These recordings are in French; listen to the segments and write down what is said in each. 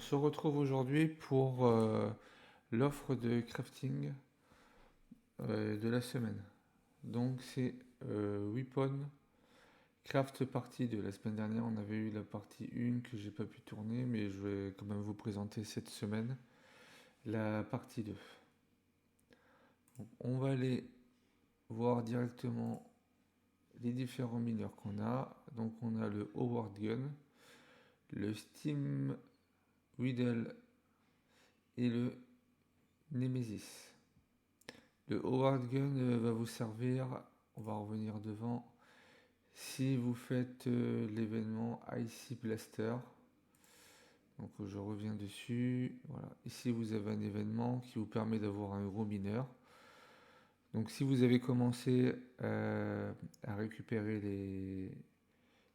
se retrouve aujourd'hui pour l'offre de crafting de la semaine. Donc c'est Weapon Craft Partie 2. La semaine dernière, on avait eu la partie 1 que j'ai pas pu tourner, mais je vais quand même vous présenter cette semaine la partie 2. Donc, on va aller voir directement les différents mineurs qu'on a. Donc on a le Howard Gun, le Steam Riddle et le Nemesis. Le Howard Gun va vous servir, on va revenir devant, si vous faites l'événement IC Blaster. Donc je reviens dessus. Voilà. Ici vous avez un événement qui vous permet d'avoir un gros mineur. Donc si vous avez commencé à récupérer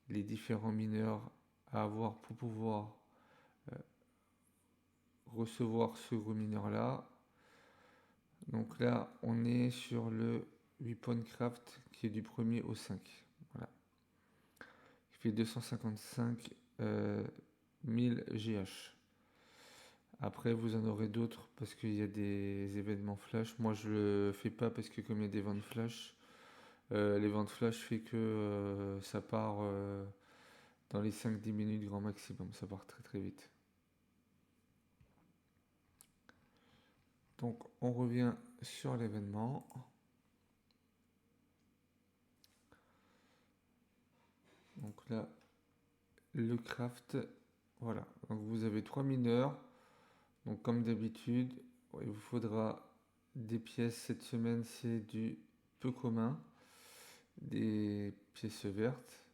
les différents mineurs à avoir pour pouvoir recevoir ce gros mineur là. Donc là on est sur le Weapon Craft qui est du 1er au 5. Voilà. Qui fait 255 000 GH. Après vous en aurez d'autres parce qu'il y a des événements flash. Moi je le fais pas parce que comme il y a des ventes flash, les ventes flash fait que ça part dans les 5-10 minutes grand maximum. Ça part très très vite. Donc on revient sur l'événement. Donc là, le craft, voilà. Donc vous avez 3 mineurs. Donc comme d'habitude, il vous faudra des pièces cette semaine, c'est du peu commun, des pièces vertes,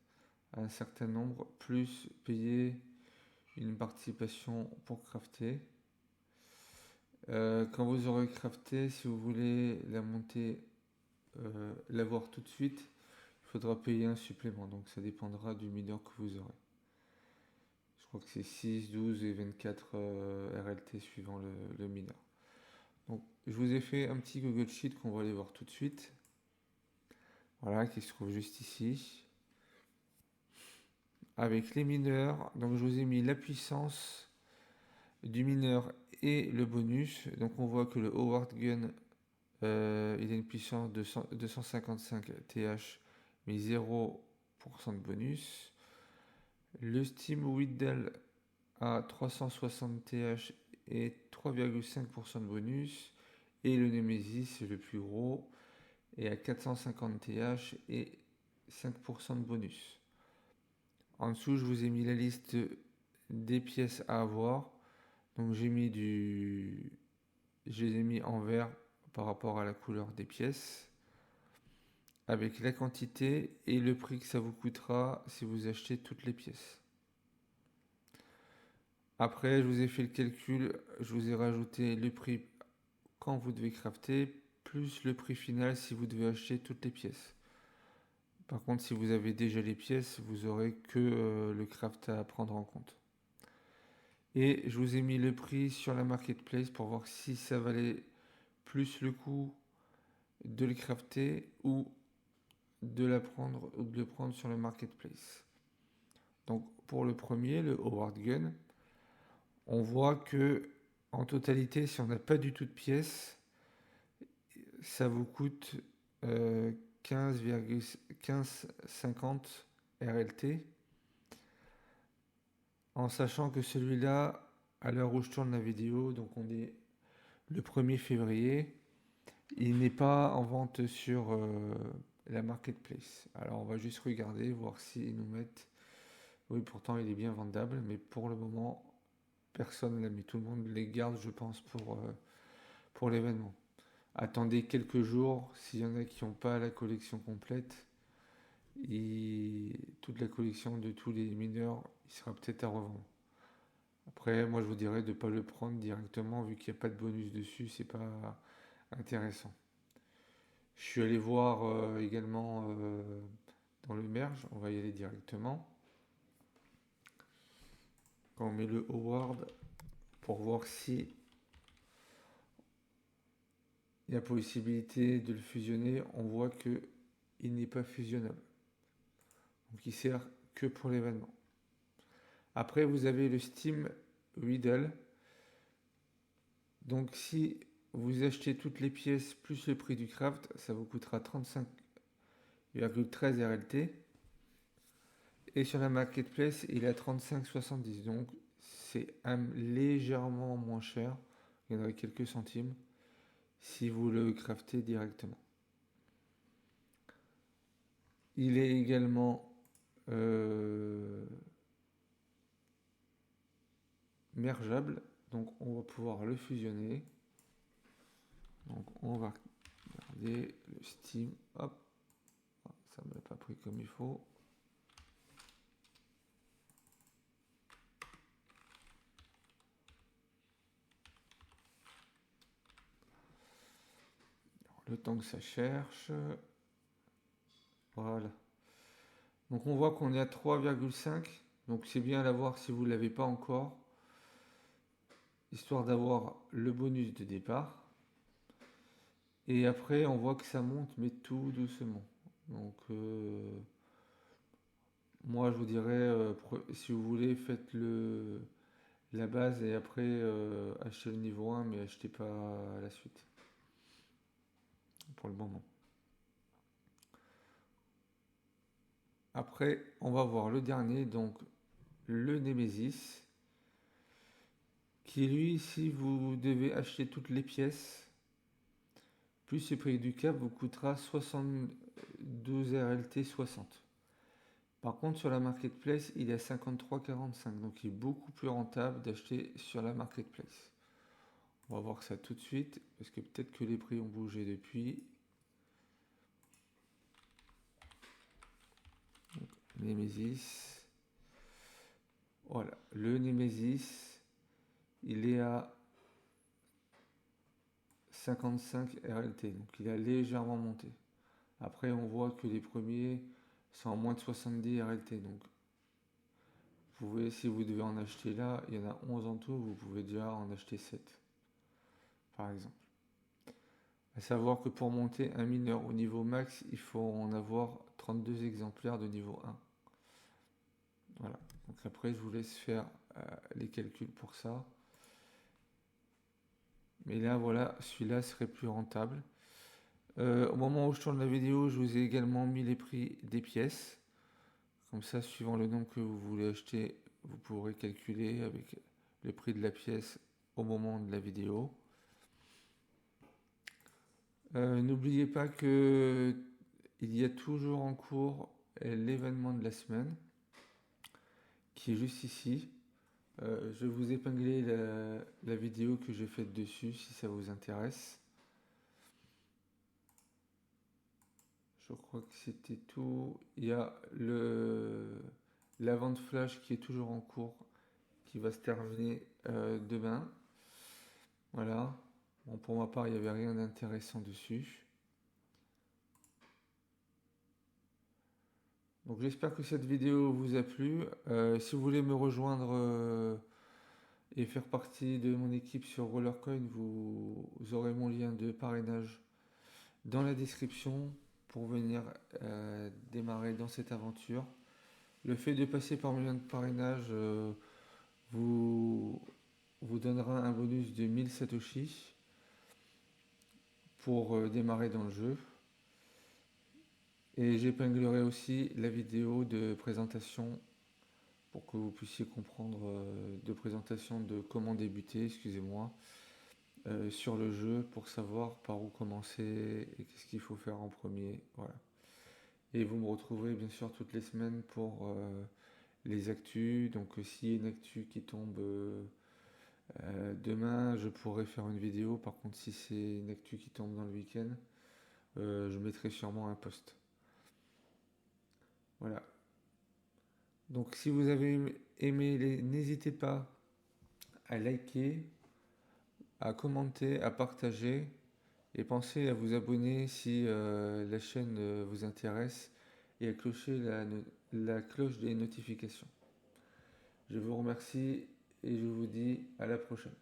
un certain nombre, plus payer une participation pour crafter. Quand vous aurez crafté, si vous voulez la monter, l'avoir tout de suite, il faudra payer un supplément. Donc ça dépendra du mineur que vous aurez. Je crois que c'est 6, 12 et 24 RLT suivant le mineur. Donc je vous ai fait un petit Google Sheet qu'on va aller voir tout de suite. Voilà, qui se trouve juste ici. Avec les mineurs, donc je vous ai mis la puissance du mineur et le bonus. Donc on voit que le Howard Gun, il a une puissance de 255 TH, mais 0% de bonus. Le Steam Riddle a 360 TH et 3,5% de bonus. Et le Nemesis, le plus gros, est à 450 TH et 5% de bonus. En dessous, je vous ai mis la liste des pièces à avoir. Donc je les ai mis en vert par rapport à la couleur des pièces, avec la quantité et le prix que ça vous coûtera si vous achetez toutes les pièces. Après, je vous ai fait le calcul, je vous ai rajouté le prix quand vous devez crafter, plus le prix final si vous devez acheter toutes les pièces. Par contre, si vous avez déjà les pièces, vous aurez que le craft à prendre en compte. Et je vous ai mis le prix sur la marketplace pour voir si ça valait plus le coup de le crafter ou de le prendre sur le marketplace. Donc pour le premier, le Howard Gun, on voit que en totalité, si on n'a pas du tout de pièces, ça vous coûte 15,50 RLT, en sachant que celui-là, à l'heure où je tourne la vidéo, donc on est le 1er février, il n'est pas en vente sur la marketplace. Alors on va juste regarder, voir s'ils nous mettent... Oui, pourtant il est bien vendable, mais pour le moment, personne ne l'a mis. Tout le monde les garde, je pense, pour l'événement. Attendez quelques jours, s'il y en a qui n'ont pas la collection complète, toute la collection de tous les mineurs, il sera peut-être à revendre. Après, moi je vous dirais de ne pas le prendre directement, vu qu'il n'y a pas de bonus dessus, c'est pas intéressant. Je suis allé voir également dans le merge, on va y aller directement. Quand on met le Howard, pour voir si il y a possibilité de le fusionner, on voit que il n'est pas fusionnable. Donc il sert que pour l'événement. Après vous avez le Steam Riddle. Donc si vous achetez toutes les pièces plus le prix du craft, ça vous coûtera 35,13 RLT. Et sur la marketplace, il est à 35,70. Donc c'est légèrement moins cher. Il y en aurait quelques centimes si vous le craftez directement. Il est également mergeable, donc on va pouvoir le fusionner. Donc on va regarder le Steam. Hop, ça ne m'a pas pris comme il faut. Le temps que ça cherche. Voilà. Donc on voit qu'on est à 3,5. Donc c'est bien à l'avoir si vous ne l'avez pas encore. Histoire d'avoir le bonus de départ. Et après on voit que ça monte mais tout doucement. Donc moi je vous dirais, si vous voulez, faites la base et après achetez le niveau 1 mais achetez pas la suite. Pour le moment. Après, on va voir le dernier, donc le Nemesis, qui lui, si vous devez acheter toutes les pièces, plus le prix du cap, vous coûtera 72 RLT 60. Par contre, sur la marketplace, il est à 53,45, donc il est beaucoup plus rentable d'acheter sur la marketplace. On va voir ça tout de suite, parce que peut-être que les prix ont bougé depuis. Donc, Nemesis. Voilà, le Nemesis, il est à 55 RLT, donc il a légèrement monté. Après, on voit que les premiers sont à moins de 70 RLT, donc vous pouvez, si vous devez en acheter là, il y en a 11 en tout, vous pouvez déjà en acheter 7, par exemple. À savoir que pour monter un mineur au niveau max, il faut en avoir 32 exemplaires de niveau 1. Voilà, donc après, je vous laisse faire les calculs pour ça. Mais là, voilà, celui-là serait plus rentable. Au moment où je tourne la vidéo, je vous ai également mis les prix des pièces. Comme ça, suivant le nombre que vous voulez acheter, vous pourrez calculer avec le prix de la pièce au moment de la vidéo. N'oubliez pas que il y a toujours en cours l'événement de la semaine qui est juste ici. Je vais vous épingler la vidéo que j'ai faite dessus si ça vous intéresse. Je crois que c'était tout. Il y a la vente flash qui est toujours en cours, qui va se terminer demain. Voilà. Bon, pour ma part, il n'y avait rien d'intéressant dessus. Donc j'espère que cette vidéo vous a plu. Si vous voulez me rejoindre et faire partie de mon équipe sur Rollercoin, vous aurez mon lien de parrainage dans la description pour venir démarrer dans cette aventure. Le fait de passer par mon lien de parrainage vous donnera un bonus de 1000 Satoshi pour démarrer dans le jeu. Et j'épinglerai aussi la vidéo de présentation pour que vous puissiez comprendre de présentation de comment débuter, excusez-moi, sur le jeu pour savoir par où commencer et qu'est-ce qu'il faut faire en premier. Voilà. Et vous me retrouverez bien sûr toutes les semaines pour les actus. Donc s'il y a une actu qui tombe demain, je pourrai faire une vidéo. Par contre, si c'est une actu qui tombe dans le week-end, je mettrai sûrement un post. Voilà. Donc si vous avez aimé, n'hésitez pas à liker, à commenter, à partager et pensez à vous abonner si la chaîne vous intéresse et à clocher la cloche des notifications. Je vous remercie et je vous dis à la prochaine.